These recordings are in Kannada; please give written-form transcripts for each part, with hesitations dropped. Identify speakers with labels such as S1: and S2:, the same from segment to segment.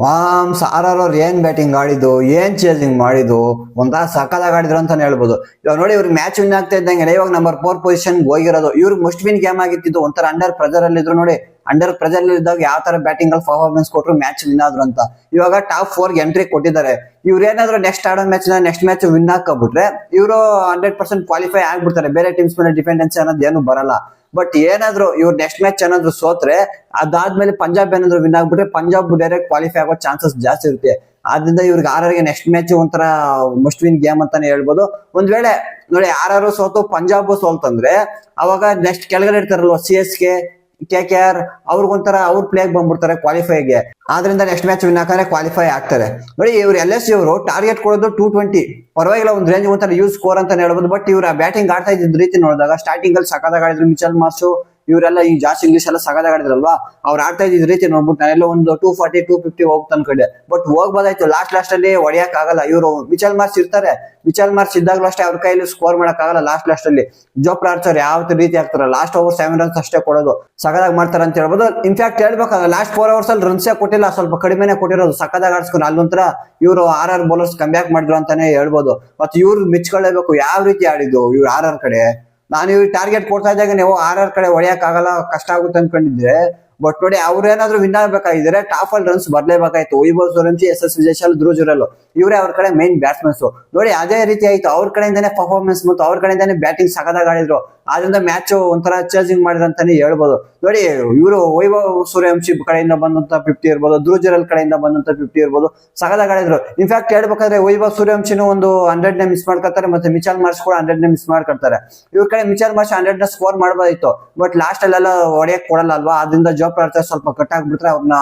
S1: ವಾಮ್ಸ್ ಆರ್ ಅವ್ರು ಏನ್ ಬ್ಯಾಟಿಂಗ್ ಆಡಿದ್ದು, ಏನ್ ಚೇಸಿಂಗ್ ಮಾಡಿದ್ದು, ಒಂಥರ ಸಕ್ಕದಾಗ ಆಡಿದ್ರು ಅಂತಾನೆ ಹೇಳ್ಬೋದು. ಇವಾಗ ನೋಡಿ ಇವ್ರಿಗೆ ಮ್ಯಾಚ್ ವಿನ್ ಆಗ್ತಾ ಇದ್ದಂಗೆ ಇವಾಗ ನಂಬರ್ 4 ಪೊಸಿಷನ್ ಹೋಗಿರೋದು. ಇವ್ರಿಗೆ ಮಸ್ಟ್ ವಿನ್ ಗೇಮ್ ಆಗಿತ್ತು. ಒಂಥರ ಅಂಡರ್ ಪ್ರೆಜರ್ ಅಲ್ಲಿ ಇದ್ರು ನೋಡಿ. ಅಂಡರ್ ಪ್ರೆಜರ್ ಅಲ್ಲಿ ಇದ್ದಾಗ ಯಾವ ತರ ಬ್ಯಾಟಿಂಗ್ ಅಲ್ಲಿ ಪರ್ಫಾರ್ಮೆನ್ಸ್ ಕೊಟ್ಟರು ಮ್ಯಾಚ್ ವಿನ್ ಆದ್ರು ಅಂತ. ಇವಾಗ ಟಾಪ್ 4 ಎಂಟ್ರಿ ಕೊಟ್ಟಿದ್ದಾರೆ. ಇವ್ರು ಏನಾದ್ರು ನೆಕ್ಸ್ಟ್ ಆಡೋ ನೆಕ್ಸ್ಟ್ ಮ್ಯಾಚ್ ವಿನ್ ಹಾಕಬಿಟ್ರೆ ಇವರು 100% ಕ್ವಾಲಿಫೈ ಆಗ್ಬಿಡ್ತಾರೆ. ಬೇರೆ ಟೀಮ್ಸ್ ಮೇಲೆ ಡಿಪೆಂಡೆನ್ಸಿ ಅನ್ನೋದು ಏನು ಬರಲ್ಲ. ಬಟ್ ಏನಾದ್ರು ಇವ್ರು ನೆಕ್ಸ್ಟ್ ಮ್ಯಾಚ್ ಏನಾದ್ರು ಸೋತ್ರೆ ಅದಾದ್ಮೇಲೆ ಪಂಜಾಬ್ ಏನಾದ್ರು ವಿನ್ ಆಗ್ಬಿಟ್ರೆ ಪಂಜಾಬ್ ಡೈರೆಕ್ಟ್ ಕ್ವಾಲಿಫೈ ಆಗೋ ಚಾನ್ಸಸ್ ಜಾಸ್ತಿ ಇರುತ್ತೆ. ಆದ್ರಿಂದ ಇವ್ರಿಗೆ ಆರ್ಆರ್ಗೆ ನೆಕ್ಸ್ಟ್ ಮ್ಯಾಚ್ ಒಂಥರ ಮಸ್ಟ್ ವಿನ್ ಗೇಮ್ ಅಂತಾನೆ ಹೇಳ್ಬೋದು. ಒಂದ್ ವೇಳೆ ನೋಡಿ ಆರ್ ಸೋತು ಪಂಜಾಬ್ ಸೋಲ್ತಂದ್ರೆ ಅವಾಗ ನೆಕ್ಸ್ಟ್ ಕೆಳಗಡೆ ಇರ್ತಾರಲ್ವ CSK KKR ಅವ್ರಿಗೊಂಥರ ಅವ್ರ ಪ್ಲೇಗ್ ಬಂದ್ಬಿಡ್ತಾರೆ ಕ್ವಾಲಿಫೈಗೆ. ಆದ್ರಿಂದ ನೆಕ್ಸ್ಟ್ ಮ್ಯಾಚ್ ವಿನ್ ಹಾಕಿದ್ರೆ ಕ್ವಾಲಿಫೈ ಆಗ್ತಾರೆ. ನೋಡಿ ಇವ್ರು LSG ಅವರು ಟಾರ್ಗೆಟ್ ಕೊಡೋದು 220. ಪರವಾಗಿಲ್ಲ, ಒಂದ್ ರೇಂಜ್ ಒಂಥರ ಯೂಸ್ ಸ್ಕೋರ್ ಅಂತ ಹೇಳ್ಬೋದು. ಬಟ್ ಇವ್ರ ಬ್ಯಾಟಿಂಗ್ ಆಡ್ತಾ ಇದ್ದ ರೀತಿ ನೋಡಿದಾಗ ಸ್ಟಾರ್ಟಿಂಗ್ ಅಲ್ಲಿ ಸಕಾದಾಗ ಆಡಿದ್ರು. ಮಿಚೆಲ್ ಮಾರ್ಷು ಇವರೆಲ್ಲ ಈ ಜಾಸ್ತಿ ಇಂಗ್ಲಿಷ್ ಎಲ್ಲ ಸಗದಾಗ ಆಡಿದ್ರಲ್ವಾ, ಅವ್ರು ಆಡ್ತಾ ಇದ್ದ ರೀತಿ ನೋಡ್ಬಿಟ್ಟು ನಾನೆಲ್ಲ ಒಂದು 240 250 ಹೋಗ್ತಾ ಅನ್ಕೊಂಡೆ. ಬಟ್ ಹೋಗ್ಬೋದಾಯ್ತು. ಲಾಸ್ಟ್ ಅಲ್ಲಿ ಹೊಡಿಯಕ್ ಆಗಲ್ಲ. ಇವರು ಮಿಚೆಲ್ ಮಾರ್ಚ್ ಇರ್ತಾರೆ. ಮಿಚೆಲ್ ಮಾರ್ಚ್ ಇದ್ದಾಗಲೂ ಅಷ್ಟೇ ಅವ್ರ ಕೈಯಲ್ಲಿ ಸ್ಕೋರ್ ಮಾಡಕ್ ಆಗಲ್ಲ. ಲಾಸ್ಟ್ ಅಲ್ಲಿ ಜೋಫ್ರಾ ಆರ್ಚರ್ ಯಾವ ರೀತಿ ಆಗ್ತಾರ, ಲಾಸ್ಟ್ ಓವರ್ 7 ರನ್ಸ್ ಅಷ್ಟೇ ಕೊಡೋದು. ಸಗದಾಗ ಮಾಡ್ತಾರೆ ಅಂತ ಹೇಳ್ಬೋದು. ಇನ್ಫ್ಯಾಕ್ಟ್ ಹೇಳ್ಬೇಕಾದ್ರೆ ಲಾಸ್ಟ್ 4 overs ಅಲ್ಲಿ ರನ್ಸೇ ಕೊಟ್ಟಿಲ್ಲ, ಸ್ವಲ್ಪ ಕಡಿಮೆನೆ ಕೊಟ್ಟಿರೋದು. ಸಕ್ಕದಾಗ ಆಡ್ಸ್ಕೊಂಡು ಅಲ್ಲೊಂಥರ ಇವರು ಆರ್ ಬೌಲರ್ಸ್ ಕಮ್ಬ್ಯಾಕ್ ಮಾಡಿದ್ರು ಅಂತಾನೆ ಹೇಳ್ಬೋದು. ಮತ್ತೆ ಇವ್ರು ಮೆಚ್ಕೊಳ್ಳೇಬೇಕು ಯಾವ ರೀತಿ ಆಡಿದ್ದು ಇವ್ರು ಆರ್ ಕಡೆ. ನಾನು ಇವ್ರಿಗೆ ಟಾರ್ಗೆಟ್ ಕೊಡ್ತಾ ಇದ್ದಾಗ ನೀವು ಆರ್ ಕಡೆ ಹೊಡೆಯಕ್ ಆಗಲ್ಲ, ಕಷ್ಟ ಆಗುತ್ತೆ ಅನ್ಕೊಂಡಿದ್ರೆ. ಬಟ್ ನೋಡಿ ಅವ್ರು ಏನಾದ್ರು ವಿನ್ ಆಗ್ಬೇಕಾಗಿದ್ರೆ ಟಾಪ್ ಅಲ್ಲಿ ರನ್ಸ್ ಬರ್ಲೇಬೇಕಾಯ್ತು. ವೈಭವ್ ಸೂರ್ಯವಂಶಿ, SS ವಿಜಯಶಾಲ್, ಧ್ರುವ್ ಜುರೇಲ್ ಇವರೇ ಅವ್ರ ಕಡೆ ಮೈನ್ ಬ್ಯಾಟ್ಸ್ಮನ್ಸ್. ನೋಡಿ ಅದೇ ರೀತಿ ಆಯ್ತು. ಅವ್ರ ಕಡೆಯಿಂದಾನೆ ಪರ್ಫಾರ್ಮೆನ್ಸ್ ಮತ್ತು ಅವ್ರ ಕಡೆಯಿಂದಾನೆ ಬ್ಯಾಟಿಂಗ್ ಸಗದಾಗ ಆಡಿದ್ರು. ಆದ್ರಿಂದ ಮ್ಯಾಚ್ ಒಂಥರ ಚೇಸಿಂಗ್ ಮಾಡಿದ್ರು ಅಂತಾನೆ ಹೇಳ್ಬೋದು. ನೋಡಿ ಇವರು ವೈಭವ್ ಸೂರ್ಯವಂಶಿ ಕಡೆಯಿಂದ ಬಂದಂತ 50 ಇರ್ಬೋದು, ಧ್ರುವ್ ಜುರೇಲ್ ಕಡೆಯಿಂದ ಬಂದಂತ 50 ಇರ್ಬೋದು, ಸಗದಾಗ ಆಡಿದ್ರು. ಇನ್ಫ್ಯಾಕ್ಟ್ ಹೇಳ್ಬೇಕಾದ್ರೆ ವೈಭವ್ ಸೂರ್ಯವಂಶಿನೂ ಒಂದು 100 ನೇ ಮಿಸ್ ಮಾಡ್ಕೊತಾರೆ. ಮತ್ತೆ ಮಿಚೆಲ್ ಮಾರ್ಷ್ ಕೂಡ 100 ನೇ ಮಿಸ್ ಮಾಡ್ಕೊಳ್ತಾರೆ. ಇವ್ರ ಕಡೆ ಮಿಚೆಲ್ ಮಾರ್ಷ್ 100 ನ ಸ್ಕೋರ್ ಮಾಡಬಹುದಿತ್ತು. ಬಟ್ ಲಾಸ್ಟ್ ಅಲ್ಲೆಲ್ಲ ಹೊಡೆಯಕ್ ಕೊಡಲ್ಲ ಅಲ್ವಾ, ಆದ್ರಿಂದ ಜೋಫ್ರಾ ಆರ್ಚರ್ ಸ್ವಲ್ಪ ಕಟ್ ಆಗ್ಬಿಟ್ರೆ ಅವ್ರನ್ನ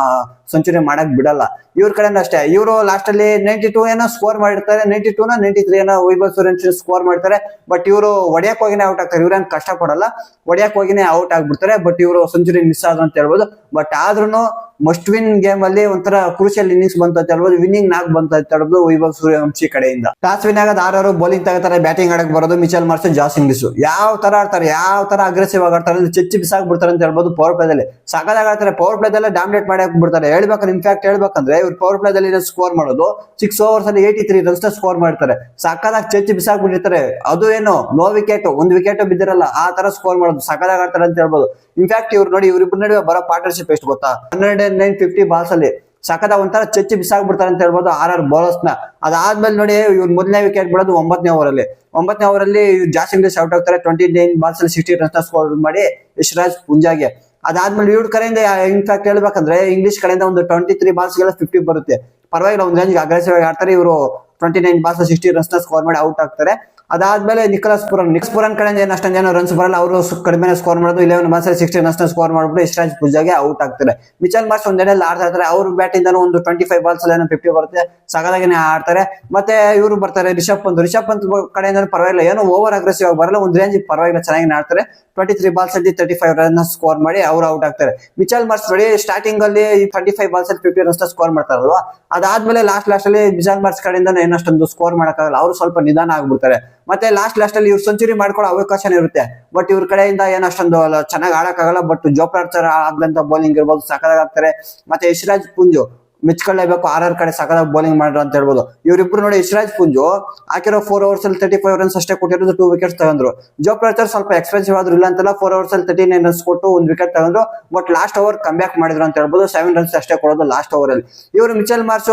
S1: ಸೆಂಚುರಿ ಮಾಡಕ್ ಬಿಡಲ್ಲ. ಇವ್ರ ಕಡೆ ಅಷ್ಟೇ. ಇವರು ಲಾಸ್ಟ್ ಅಲ್ಲಿ 92 ಏನೋ ಸ್ಕೋರ್ ಮಾಡಿರ್ತಾರೆ. 92 ನ 93 ಏನೋ ವೈಭವ್ ಸೂರ್ಯವಂಶಿ ಸ್ಕೋರ್ ಮಾಡ್ತಾರೆ. ಬಟ್ ಇವರು ಹೊಡೆಯಕ್ ಹೋಗಿನೇ ಔಟ್ ಆಗ್ತಾರೆ. ಇವ್ರೇನ್ ಕಷ್ಟ ಪಡಲ್ಲ, ಹೊಡೆಯಕ್ ಹೋಗಿನೇ ಔಟ್ ಆಗ್ಬಿಡ್ತಾರೆ. ಬಟ್ ಇವರು ಸೆಂಚುರಿ ಮಿಸ್ ಆದ್ರು ಅಂತ ಹೇಳ್ಬೋದು. ಬಟ್ ಆದ್ರೂ ಮಸ್ಟ್ ವಿನ್ ಗೇಮ್ ಅಲ್ಲಿ ಒಂಥರ ಕ್ರೂಷಿಯಲ್ ಇನ್ನಿಂಗ್ಸ್ ಬಂತು ಅಂತ ಹೇಳ್ಬೋದು. ವಿನ್ನಿಂಗ್ ನಾಕ್ ಬಂತು ಅಂತ ಹೇಳ್ಬೋದು ವೈಭವ್ ಸೂರ್ಯವಂಶಿ ಕಡೆಯಿಂದ. ಟಾಸ್ ವಿನ್ ಆಗೋದು ಆರ್ ಬೌಲಿಂಗ್ ತಗೋತಾರೆ, ಬ್ಯಾಟಿಂಗ್ ಆಡಕ್ ಬರೋದು ಮಿಚೆಲ್ ಮಾರ್ಷ್, ಜಾಸ್ ಇಂಗ್ಲಿಷ್. ಯಾವ ತರ ಆಡ್ತಾರೆ, ಯಾವ ತರ ಅಗ್ರೆಸಿವ್ ಆಗಿ ಆಡ್ತಾರೆ, ಚೆಚ್ಚಿ ಬಿಸಾಕ್ಬಿಡ್ತಾರೆ ಅಂತ ಹೇಳ್ಬೋದು. ಪವರ್ ಪ್ಲೇದಲ್ಲಿ ಸಕದಾಗ ಆಡ್ತಾರೆ. ಪವರ್ ಪ್ಲೇದಲ್ಲೇ ಡಾಮಿನೇಟ್ ಮಾಡಿ ಹಾಕ್ಬಿಡ್ತಾರೆ. ಹೇಳ್ಬೇಕಂದ್ರೆ ಇನ್ಫ್ಯಾಕ್ಟ್ ಹೇಳ್ಬೇಕಂದ್ರೆ ಇವ್ರು ಪವರ್ ಪ್ಲೇದಲ್ಲಿ ಸ್ಕೋರ್ ಮಾಡೋದು 6 overs ಅಲ್ಲಿ 83 ರನ್ಸ್ ಸ್ಕೋರ್ ಮಾಡ್ತಾರೆ. ಸಕದಾಗ ಚೆಚ್ಚಿ ಬಿಸಾಕ್ಬಿಟ್ಟಿರ್ತಾರೆ. ಅದು ಏನು ನೋ ವಿಕೆಟ್, ಒಂದು ವಿಕೆಟ್ ಬಿದ್ದಿರಲ್ಲ, ಆ ತರ ಸ್ಕೋರ್ ಮಾಡೋದು. ಸಕದಾಗ ಆಡ್ತಾರೆ ಅಂತ ಹೇಳ್ಬೋದು. ಇನ್ಫ್ಯಾಕ್ಟ್ ಇವ್ರು ನೋಡಿ ಇವ್ರಿಬ್ರು ನಡುವೆ ಬರೋ ಪಾರ್ಟ್ನರ್ಶಿಪ್ ಎಷ್ಟು ಗೊತ್ತಾ, 109-50 ಬಾಲ್ಸ್ ಅಲ್ಲಿ ಸಕದ ಒಂಥರ ಚೆಚ್ಚಿ ಬಿಸಾಕ್ಬಿಡ್ತಾರೆ ಅಂತ ಹೇಳ್ಬೋದು ಆರ್ ಬೌಲರ್ಸ್ ನ. ಅದಾದ್ಮೇಲೆ ನೋಡಿ ಇವ್ರು ಮೊದಲನೇ ವಿಕೆಟ್ ಬಿಡೋದು 9ನೇ ಓವರ್ ಅಲ್ಲಿ. 9ನೇ ಓವರ್ ಅಲ್ಲಿ ಜಾಸ್ ಇಂಗ್ಲಿಷ್ ಔಟ್ ಆಗ್ತಾರೆ. 29 ಬಾಲ್ಸ್ ಅಲ್ಲಿ 60 ರನ್ಸ್ ಸ್ಕೋರ್ ಮಾಡಿ ಯಶ್ರಾಜ್ ಪುಂಜಾಗೆ. ಅದಾದ್ಮೇಲೆ ಇವ್ರ ಕಡೆಯಿಂದ ಇನ್ಫ್ಯಾಕ್ಟ್ ಹೇಳ್ಬೇಕಂದ್ರೆ ಇಂಗ್ಲಿಷ್ ಕಡೆಯಿಂದ ಒಂದು 23 ಬಾಲ್ಸ್ ಗೆಲ್ಲ 50 ಬರುತ್ತೆ. ಪರವಾಗಿಲ್ಲ, ಒಂದ್ ರೇಂಜ್ ಅಗ್ರೆಸಿವ್ ಆಗಿ ಆಡ್ತಾರೆ. ಇವರು 29 ಬಾಲ್ಸ್ 60 ರನ್ಸ್ ಸ್ಕೋರ್ ಮಾಡಿ ಔಟ್ ಆಗ್ತಾರೆ. ಅದಾದ್ಮೇಲೆ ನಿಕೋಲಸ್ ಪುರನ್ ಕಡೆಯಿಂದ ಏನು ಅಷ್ಟೊಂದೇನೋ ರನ್ಸ್ ಬರಲ್ಲ. ಅವರು ಕಡಿಮೆ ಸ್ಕೋರ್ ಮಾಡೋದು. 11 ಬಾಲ್ಸ್ 60 ರನ್ಸ್ ಸ್ಕೋರ್ ಮಾಡ್ಬಿಟ್ಟು ಯಶ್ರಾಜ್ ಪುಂಜಾಗೆ ಔಟ್ ಆಗ್ತಾರೆ. ಮಿಚೆಲ್ ಮಾರ್ಷ್ ಒಂದೆಡೆಯಲ್ಲಿ ಆಡ್ತಾ ಇರ್ತಾರೆ. ಅವ್ರ ಬ್ಯಾಟ್ ಇಂದ ಒಂದು 25 ಬಾಲ್ಸ್ ಏನೋ 50 ಬರುತ್ತೆ. ಸಗದಾಗನೇ ಆಡ್ತಾರೆ. ಮತ್ತೆ ಇವರು ಬರ್ತಾರೆ ರಿಷಬ್ ಪಂತ್ ಕಡೆಯಿಂದ ಪರವಾಗಿಲ್ಲ, ಏನೋ ಓವರ್ ಅಗ್ರೆಸಿವ್ ಆಗಿ ಬರಲ್ಲ, ಒಂದ್ ರೇಂಜ್ ಪರವಾಗಿಲ್ಲ ಚೆನ್ನಾಗಿ ಆಡ್ತಾರೆ. 23 ಬಾಲ್ಸ್ ಅಲ್ಲಿ 35 ರನ್ ಸ್ಕೋರ್ ಮಾಡಿ ಅವ್ರು ಔಟ್ ಆಗ್ತಾರೆ. ಮಿಚೆಲ್ ಮಾರ್ಷ್ ನೋಡಿ ಸ್ಟಾರ್ಟಿಂಗ್ ಅಲ್ಲಿ 35 ಬಾಲ್ಸ್ ಅಲ್ಲಿ 50 ರನ್ಸ್ ಸ್ಕೋರ್ ಮಾಡ್ತಾರಲ್ವಾ, ಅದಾದ್ಮೇಲೆ ಲಾಸ್ಟ್ ಅಲ್ಲಿ ಮಿಚೆಲ್ ಮಾರ್ಷ್ ಕಡೆಯಿಂದ ಏನಷ್ಟೊಂದು ಸ್ಕೋರ್ ಮಾಡಕ್ಕಾಗಲ್ಲ. ಅವ್ರು ಸ್ವಲ್ಪ ನಿಧಾನ ಆಗ್ಬಿಡ್ತಾರೆ. ಮತ್ತೆ ಲಾಸ್ಟ್ ಅಲ್ಲಿ ಇವ್ರು ಸೆಂಚುರಿ ಮಾಡ್ಕೊಳ್ಳೋ ಅವಕಾಶನೇ ಇರುತ್ತೆ. ಬಟ್ ಇವ್ರ ಕಡೆಯಿಂದ ಏನಷ್ಟೊಂದು ಚೆನ್ನಾಗಿ ಆಡಕ್ಕಾಗಲ್ಲ. ಬಟ್ ಜೋಫ್ರಾ ಆರ್ಚರ್ ಆಗ್ಲಂತ ಬೌಲಿಂಗ್ ಇರ್ಬೋದು, ಸಕದಾಗ ಆಗ್ತಾರೆ. ಮತ್ತೆ ಯಶ್ರಾಜ್ ಪುಂಜು ಮೆಚ್ಕೊಳ್ಳೇಬೇಕು, ಆರ್ ಕಡೆ ಸಕದಾಗ ಬೌಲಿಂಗ್ ಮಾಡ್ರು ಅಂತ ಹೇಳ್ಬೋದು. ಇವರಿಬ್ರು ನೋಡಿ ಯಶ್ರಾಜ್ ಪುಂಜು ಹಾಕಿರೋ 4 overs ಅಲ್ಲಿ 35 ರನ್ಸ್ ಅಷ್ಟೇ ಕೊಟ್ಟಿರೋದು, 2 ವಿಕೆಟ್ಸ್ ತಗೊಂಡ್ರು. ಜೋಫ್ರಾ ಆರ್ಚರ್ ಸ್ವಲ್ಪ ಎಕ್ಸ್ಪೆನ್ಸಿವ್ ಆದ್ರೂ ಇಲ್ಲ ಅಂತಲ್ಲ, 4 overs ಅಲ್ಲಿ 39 ರನ್ಸ್ ಕೊಟ್ಟು 1 ವಿಕೆಟ್ ತಗೊಂಡ್ರು. But last over come back ಮಾಡಿದ್ರು ಅಂತ ಹೇಳ್ಬೋದು. 7 ರನ್ಸ್ ಅಷ್ಟೇ ಕೊಡೋದು ಲಾಸ್ಟ್ ಓವರ್ ಅಲ್ಲಿ. ಇವರು ಮಿಚೆಲ್ ಮಾರ್ಷ್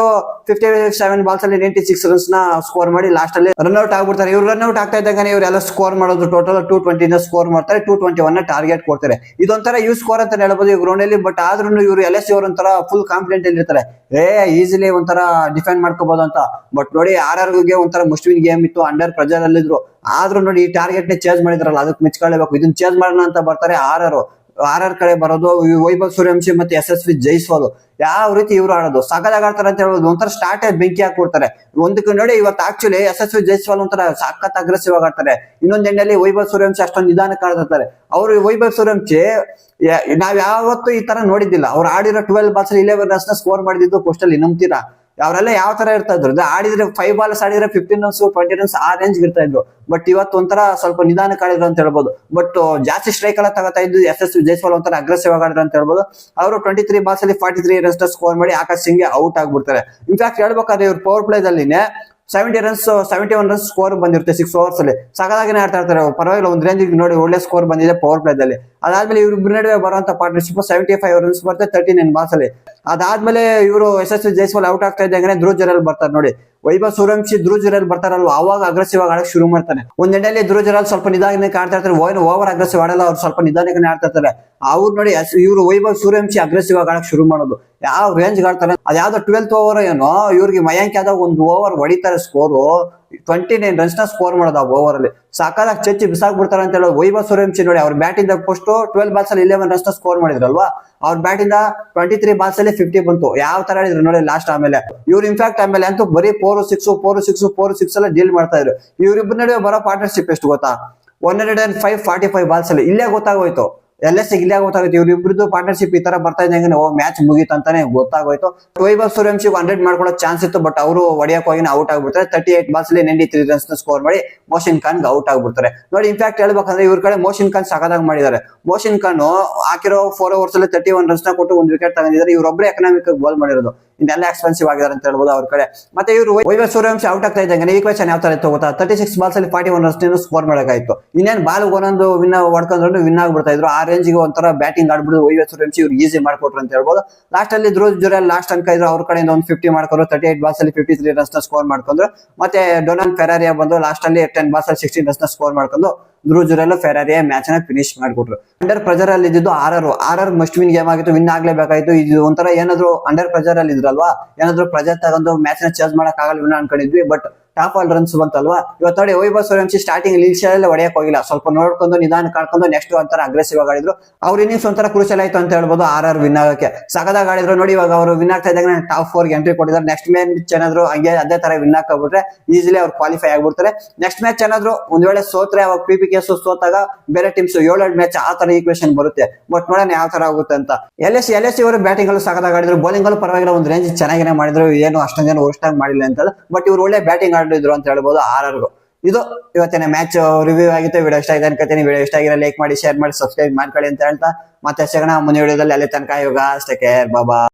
S1: 57 ಬಾಲ್ಸ್ ಅಲ್ಲಿ 96 ರನ್ಸ್ ನ ಸ್ಕೋರ್ ಮಾಡಿ ಲಾಸ್ಟ್ ಅಲ್ಲಿ ರನ್ಔಟ್ ಆಗ್ಬಿಡ್ತಾರೆ. ಇವ್ರು ರನ್ಔಟ್ ಆಗ್ತಾ ಇದ್ದಾಗ ಇವರೆಲ್ಲ ಸ್ಕೋರ್ ಮಾಡೋದು ಟೋಟಲ್ 220 ನ ಸ್ಕೋರ್ ಮಾಡ್ತಾರೆ. 221 ನ ಟಾರ್ಗೆಟ್ ಕೊಡ್ತಾರೆ. ಇದೊಂಥರ ಯೂ ಸ್ಕೋರ್ ಅಂತ ಹೇಳ್ಬೋದು ಈ ಗ್ರೌಂಡ್ ಅಲ್ಲಿ. ಬಟ್ ಆದ್ರೂ ಇವರು LSG ಅವರು ಒಂಥರ ಫುಲ್ ಕಾನ್ಫಿಡೆಂಟ್ ಅಲ್ಲಿ ಇರ್ತಾರೆ. ಈಸಿಲಿ ಒಂಥರ ಡಿಫೆಂಡ್ ಮಾಡ್ಕೋಬಹುದು ಅಂತ. ಬಟ್ ನೋಡಿ ಗೆ ಒಂಥರ ಮಸ್ಟ್ ವಿನ್ ಗೇಮ್ ಇತ್ತು. ಅಂಡರ್ ಪ್ರೆಜರ್ ಅಲ್ಲಿ ಇದ್ರು. ಆದ್ರೂ ನೋಡಿ ಈ ಟಾರ್ಗೆಟ್ ನೇ ಚೇಂಜ್ ಮಾಡಿದ್ರಲ್ಲ, ಅದಕ್ಕೆ ಮೆಚ್ಕೊಳ್ಳೇಬೇಕು. ಇದನ್ನ ಚೇಂಜ್ ಮಾಡೋಣ ಅಂತ ಬರ್ತಾರೆ ಆರ್ ಕಡೆ ಬರೋದು ವೈಭವ್ ಸೂರ್ಯವಂಶಿ ಮತ್ತೆ SSV ಜೈಸ್ವಾಲ್. ಯಾವ ರೀತಿ ಇವ್ರು ಆಡೋದು ಸಕದಾಗ ಆಡ್ತಾರೆ ಅಂತ ಹೇಳ್ಬೋದು. ಒಂಥರ ಸ್ಟಾರ್ಟ್ ಬೆಂಕಿ ಹಾಕ್ಬಿಡ್ತಾರೆ. ಒಂದಕ್ಕೆ ನೋಡಿ ಇವತ್ತು ಆಕ್ಚುಲಿ SSV ಜೈಸ್ವಾಲ್ ಒಂಥರ ಸಖತ್ ಅಗ್ರೆಸಿವ್ ಆಗಿ ಆಡ್ತಾರೆ. ಇನ್ನೊಂದ್ ಎಣ್ಣೆಯಲ್ಲಿ ವೈಭವ್ ಸೂರ್ಯವಂಶಿ ಅಷ್ಟೊಂದು ನಿಧಾನಕ್ಕೆ ಆಡ್ತಾರೆ. ಅವ್ರು ವೈಭವ್ ಸೂರ್ಯವಂಶಿ ನಾವ್ ಯಾವತ್ತೂ ಈ ತರ ನೋಡಿದ್ದಿಲ್ಲ. ಅವ್ರು ಆಡಿರೋ 12 ಬಾಲ್ಸ್ 11 ರನ್ಸ್ ನ ಸ್ಕೋರ್ ಮಾಡಿದ್ದು ಪೋಸ್ಟ್ ಅಲ್ಲಿ ನಂಬ್ತೀರಾ? ಅವರೆಲ್ಲ ಯಾವ ತರ ಇರ್ತಾ ಇದ್ರು ಅಂದ್ರೆ ಆಡಿದ್ರೆ 5 ಬಾಲ್ಸ್ ಆಡಿದ್ರೆ 15 ರನ್ಸ್ 20 ರನ್ಸ್ ಆ ರೇಂಜ್ ಇರ್ತಾ ಇದ್ರು. ಬಟ್ ಇವತ್ತು ಒಂಥರ ಸ್ವಲ್ಪ ನಿಧಾನಕ್ಕೆ ಆಡಿದ್ರು ಅಂತ ಹೇಳ್ಬೋದು. ಬಟ್ ಜಾಸ್ತಿ ಸ್ಟ್ರೈಕ್ ಎಲ್ಲ ತಗೋತಾ ಇದ್ದು ಯಶಸ್ವಿ ಜೈಸ್ವಾಲ್ ಒಂಥರ ಅಗ್ರೆಸಿವ್ ಆಡಿದ್ರು ಅಂತ ಹೇಳ್ಬೋದು. ಅವರು 23 ಬಾಲ್ಸ್ ಅಲ್ಲಿ 43 ರನ್ಸ್ ಸ್ಕೋರ್ ಮಾಡಿ ಆಕಾಶ್ ಸಿಂಗ್ಗೆ ಔಟ್ ಆಗ್ಬಿಡ್ತಾರೆ. ಇನ್ಫ್ಯಾಕ್ಟ್ ಹೇಳ್ಬೇಕಾದ್ರೆ ಇವ್ರು ಪವರ್ ಪ್ಲೇ ದಲ್ಲಿನೇ 71 ರನ್ಸ್ ಸ್ಕೋರ್ ಬಂದಿರುತ್ತೆ 6 ಓವರ್ಸ್ ಅಲ್ಲಿ. ಸಗದಾಗಿನೇ ಆಡ್ತಾ ಇರ್ತಾರೆ, ಪರವಾಗಿಲ್ಲ ಒಂದ್ ರೇಂಜ್ ನೋಡಿ ಒಳ್ಳೆ ಸ್ಕೋರ್ ಬಂದಿದೆ ಪವರ್ ಪ್ಲೇ ದಲ್ಲಿ. ಅದಾದ್ಮೇಲೆ ಇವ್ರ ನಡುವೆ ಬರುವಂತ ಪಾರ್ಟ್ನರ್ಶಿಪ್ 75 ರನ್ಸ್ ಬರುತ್ತೆ 39 ಬಾಲ್ಸ್ ಅಲ್ಲಿ. ಅದಾದ್ಮೇಲೆ ಇವರು ಯಶಸ್ವಿ ಜೈಸ್ವಾಲ್ ಔಟ್ ಆಗ್ತಾ ಇದ್ದಂಗೆ ಧ್ರುವ್ ಜುರೇಲ್ ಬರ್ತಾರೆ ನೋಡಿ. ವೈಭವ್ ಸೂರ್ಯವಂಶಿ ಧ್ರುವ್ ಜುರೇಲ್ ಬರ್ತಾರಲ್ವಾ, ಅವಾಗ ಅಗ್ರೆಸಿವ್ ಆಗಿ ಆಡಕ್ ಶುರು ಮಾಡ್ತಾನೆ. ಒಂದ್ ಎಣ್ಣೆಯಲ್ಲಿ ಧ್ರುವ್ ಜುರೇಲ್ ಸ್ವಲ್ಪ ನಿಧಾನಕ್ಕೆ ಆಡ್ತಾ ಇರ್ತಾರೆ, ಓವರ್ ಅಗ್ರೆಸಿವ್ ಆಡಲ್ಲ, ಅವ್ರು ಸ್ವಲ್ಪ ನಿಧಾನಕ್ಕೆ ಆಡ್ತಾ ಇರ್ತಾರೆ. ಅವ್ರು ನೋಡಿ ಇವರು ವೈಭವ್ ಸೂರ್ಯವಂಶಿ ಅಗ್ರೆಸಿವ್ ಆಗಿ ಆಡಕ್ ಶುರು ಮಾಡೋದು. ಯಾವ ರೇಂಜ್ ಆಡ್ತಾರೆ, ಅದ್ಯಾವ್ದೋ 12th ಓವರ್ ಏನೋ ಇವ್ರಿಗೆ ಮಯಾಂಕ್ ಯಾದವ್ ಒಂದು ಓವರ್ ಹೊಡಿತಾರೆ, ಸ್ಕೋರು 29 ರನ್ಸ್ ನ ಸ್ಕೋರ್ ಮಾಡೋದು ಆ ಓವರ್ ಅಲ್ಲಿ. ಸಾಕಾಗಿ ಚಚ್ಚಿ ಬಿಸಾಕ್ಬಿಡ್ತಾರೆ ಅಂತ ಹೇಳೋದು. ವೈಭವ್ ಸೂರ್ಯವಂಶಿ ನೋಡಿ ಅವ್ರ ಬ್ಯಾಟ್ ಇಂದ ಫಸ್ಟ್ 12 ಬಾಲ್ಸ್ ಅಲ್ಲಿ 11 ರನ್ಸ್ ನ ಸ್ಕೋರ್ ಮಾಡಿದ್ರಲ್ವಾ, ಅವ್ರ ಬ್ಯಾಟ್ ಇಂದ 23 ಬಾಲ್ಸ್ ಅಲ್ಲಿ 50 ಬಂತು. ಯಾವ ತರ ಆಡಿದ್ರು ನೋಡಿ ಲಾಸ್ಟ್. ಆಮೇಲೆ ಇವ್ರು ಇನ್ಫ್ಯಾಕ್ಟ್ ಆಮೇಲೆ ಅಂತೂ ಬರೀ 4-6 ಎಲ್ಲ ಡೀಲ್ ಮಾಡ್ತಾ ಇದ್ರು. ಇವ್ರಿಬ್ಬರ ನಡುವೆ ಬರೋ ಪಾರ್ಟ್ನರ್ಶಿಪ್ ಎಷ್ಟು ಗೊತ್ತಾ, 105-45 ಬಾಲ್ಸ್ ಅಲ್ಲಿ. ಇಲ್ಲೇ ಗೊತ್ತಾಗೋಯ್ತು LS ಇಲ್ಲೇ ಗೊತ್ತಾಗೋಯ್ತು ಇವ್ರಿಬ್ರದ್ದು ಪಾರ್ಟ್ನರ್ಶಿಪ್ ಈ ತರ ಬರ್ತಾ ಇದ್ದಂಗೆ ಮ್ಯಾಚ್ ಮುಗೀತು ಅಂತಾನೆ ಗೊತ್ತಾಗೋಯ್ತು. ವೈಭವ್ ಸೂರ್ಯವಂಶಿ 100 ಮಾಡ್ಕೊಳ್ಳೋ ಚಾನ್ಸ್ ಇತ್ತು, ಬಟ್ ಅವರು ಹೊಡಿಯಕ್ ಹೋಗಿ ಔಟ್ ಆಗ್ಬಿಡ್ತಾರೆ. 38 ಬಾಲ್ಸ್ ಅಲ್ಲಿ 93 ರನ್ಸ್ ನ ಸ್ಕೋರ್ ಮಾಡಿ ಮೋಷಿನ್ ಖಾನ್ ಔಟ್ ಆಗ್ಬಿಡ್ತಾರೆ ನೋಡಿ. ಇನ್ಫ್ಯಾಕ್ಟ್ ಹೇಳ್ಬೇಕಂದ್ರೆ ಇವ್ರ ಕಡೆ ಮೋಷಿನ್ ಖಾನ್ ಸಖತ್ತಾಗಿ ಮಾಡಿದ್ದಾರೆ. ಮೋಷಿನ್ ಖಾನ್ ಹಾಕಿರೋ 4 ಓವರ್ಸ್ ಅಲ್ಲಿ 31 ರನ್ಸ್ ನ ಕೊಟ್ಟು 1 ವಿಕೆಟ್ ತಗೊಂಡಿದ್ದಾರೆ. ಇವ್ರೊಬ್ಬರೇ ಎಕನಾಮಿಕ್ ಗೋಲ್ ಮಾಡಿರೋದು, ಇನ್ನೆಲ್ಲ ಎಕ್ಸ್ಪೆನ್ಸಿವ್ ಆಗಿದ್ದಾರೆ ಅಂತ ಹೇಳ್ಬೋದು ಅವ್ರ ಕಡೆ. ಮತ್ತೆ ಇವರು ವೈಭವ್ ಸೂರ್ಯವಂಶಿ ಔಟ್ ಆಗ್ತಾ ಇದ್ದಂಗೆ ಈಕ್ವೇಷನ್ ಯಾವ ತರ ಇತ್ತು ಗೊತ್ತಾ, 36 ಬಾಲ್ಸ್ ಅಲ್ಲಿ 41 ರನ್ಸ್ ಸ್ಕೋರ್ ಮಾಡಬೇಕಾಯ್ತು. ಇನ್ನೇನು ಬಾಲ್ ಒಂದೊಂದು ಹೊಡ್ಕೊಂಡ್ರು ವಿನ್ ಆಗ್ಬಿಡ್ತಾ ಇದ್ರು. ಆ ರೇಂಜ್ಗೆ ಒಂಥರ ಬ್ಯಾಟಿಂಗ್ ಆಡ್ಬಿಟ್ಟು ವೈಭವ್ ಸೂರ್ಯವಂಶಿ ಇವ್ರು ಈಸಿ ಮಾಡ್ಕೊಟ್ರು ಅಂತ ಹೇಳ್ಬೋದು. ಲಾಸ್ಟ್ ಅಲ್ಲಿ ಧ್ರುವ್ ಜುರೇಲ್ ಲಾಸ್ಟ್ ತನಕ ಇದ್ರು, ಅವ್ರ ಕಡೆಯಿಂದ ಒಂದು 50 ಮಾಡ್ಕೊಂಡ್ರು. 38 ಬಾಲ್ಸ್ ಅಲ್ಲಿ 53 ರನ್ಸ್ ನ ಸ್ಕೋರ್ ಮಾಡ್ಕೊಂಡ್ರು. ಮತ್ತೆ ಡೊನಾಲ್ಡ್ ಫೆರಾರಿಯಾ ಬಂದು ಲಾಸ್ಟ್ ಅಲ್ಲಿ 10 ಬಾಲ್ಸ್ ಅಲ್ಲಿ 16 ರನ್ಸ್ ನ ಸ್ಕೋರ್ ಮಾಡ್ಕೊಂಡು ಧ್ರುವ್ ಜುರೇಲ್ ಫೆರಾರಿಯಾ ಮ್ಯಾಚ್ ನ ಫಿನಿಶ್ ಮಾಡ್ಕೊಟ್ರು. ಅಂಡರ್ ಪ್ರೆಜರ್ ಅಲ್ಲಿ ಇದ್ದು ಆರ್ ಮಸ್ಟ್ ವಿನ್ ಗೇಮ್ ಆಗಿತ್ತು, ವಿನ್ ಆಗ್ಲೇಬೇಕಾಯ್ತು. ಇದು ಒಂಥರ ಏನಾದ್ರು ಅಂಡರ್ ಪ್ರೆಜರ್ ಅಲ್ಲಿ ಇದ್ರಲ್ವಾ, ಏನಾದ್ರು ಪ್ರೆಜರ್ ತಗೊಂಡು ಮ್ಯಾಚ್ ನ ಚೇಂಜ್ ಮಾಡಕ್ ಆಗಲ್ಲ ಅನ್ಕೊಂಡಿದ್ವಿ. ಬಟ್ ಟಾಪ್ ಆಲ್ ರನ್ಸ್ ಬಂತಲ್ವಾ ಇವತ್ತು ನೋಡಿ. ವೈಭವ್ ಸೂರ್ಯವಂಶಿ ಸ್ಟಾರ್ಟಿಂಗ್ ಲೀಗ್ಸ್ ಹೊಡೆಯಕ್ ಹೋಗಿಲ್ಲ, ಸ್ವಲ್ಪ ನೋಡ್ಕೊಂಡು ನಿಧಾನ ಕಾಡ್ಕೊಂಡು ನೆಕ್ಸ್ಟ್ ಒಂಥರ ಅಗ್ರೆಸಿವ್ ಆಗಿ ಆಡಿದ್ರು. ಅವ್ರ ಇನ್ನಿಂಗ್ಸ್ ಒಂಥರ ಕ್ರೂಷಲ್ ಆಯ್ತು ಅಂತ ಹೇಳ್ಬೋದು ಆರ್ ವಿನ್ ಆಗಕ್ಕೆ. ಸಗದಾಗ ಆಡಿದ್ರು ನೋಡಿ. ಇವಾಗ ಅವರು ವಿನ್ ಆಗ್ತಾ ಇದ್ದಾಗ ಟಾಪ್ 4 ಎಂಟ್ರಿ ಕೊಟ್ಟಿದ್ದಾರೆ. ನೆಕ್ಸ್ಟ್ ಮ್ಯಾಚ್ ಏನಾದ್ರು ಹಂಗೆ ಅದೇ ತರ ವಿನ್ ಆಗ್ಬಿಟ್ರೆ ಈಸಿಲಿ ಅವ್ರು ಕ್ವಾಲಿಫೈ ಆಗ್ಬಿಡ್ತಾರೆ. ನೆಕ್ಸ್ಟ್ ಮ್ಯಾಚ್ ಏನಾದ್ರು ಒಂದ್ ವೇಳೆ ಸೋತ್ರೆ ಅವಾಗ PPK ಸೋತಾಗ ಬೇರೆ ಟೀಮ್ಸ್ 7 ಮ್ಯಾಚ್ ಆ ತರ ಈಕ್ವೇಷನ್ ಬರುತ್ತೆ. ಬಟ್ ನೋಡೋಣ ಯಾವ ತರ ಆಗುತ್ತೆ ಅಂತ. LS ಇವರು ಬ್ಯಾಟಿಂಗ್ ಅಲ್ಲೂ ಸಗದಾಗ ಆಡಿದ್ರು, ಬೌಲಿಂಗ್ ಅಲ್ಲೂ ಪರವಾಗಿಲ್ಲ ಒಂದ್ ರೇಂಜ್ ಚೆನ್ನಾಗಿನೇ ಮಾಡಿದ್ರು, ಏನು ಅಷ್ಟೊಂದೇನು ವರ್ಸ್ಟ್ ಆಗಿ ಮಾಡಿಲ್ಲ ಅಂತ. ಬಟ್ ಇವ್ರು ಒಳ್ಳೆ ಬ್ಯಾಟಿಂಗ್ ಆಡಿದ್ರು ಅಂತ ಹೇಳ್ಬೋದು ಆರ್ಗೂ. ಇದು ಇವತ್ತಿನ ಮ್ಯಾಚ್ ರಿವ್ಯೂ ಆಗಿತ್ತು. ವಿಡಿಯೋ ಇಷ್ಟ ಆಗಿದೆ ಅನ್ಕೋತೀನಿ. ವಿಡಿಯೋ ಇಷ್ಟ ಆಗಿರೋ ಲೈಕ್ ಮಾಡಿ, ಶೇರ್ ಮಾಡಿ, ಸಬ್ಸ್ಕ್ರೈಬ್ ಮಾಡ್ಕೊಳ್ಳಿ ಅಂತ ಹೇಳ್ತಾ ಮತ್ತೆ ಸಿಗೋಣ ಮುಂದಿನ ವಿಡಿಯೋದಲ್ಲಿ. ಅಲ್ಲಿ ತನಕ ಇವಾಗ ಅಷ್ಟೇ, ಕೇರ್, ಬಾಬಾ.